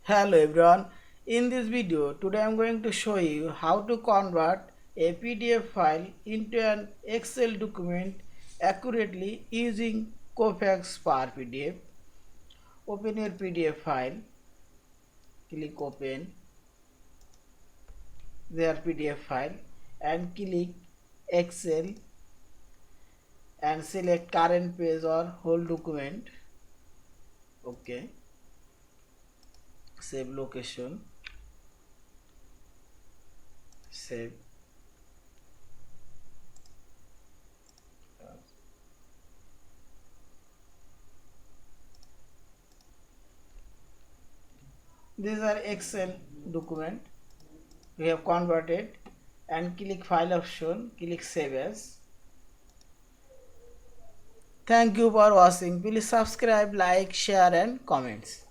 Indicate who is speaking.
Speaker 1: Hello everyone, in this video today I am going to show you how to convert a PDF file into an Excel document accurately using Kofax Power PDF. Open your PDF file, click open their PDF file and click Excel and select current page or whole document. Okay, save location, save. These are Excel document we have converted, and click file option, click save as. Thank you for watching. Please subscribe, like, share and comments.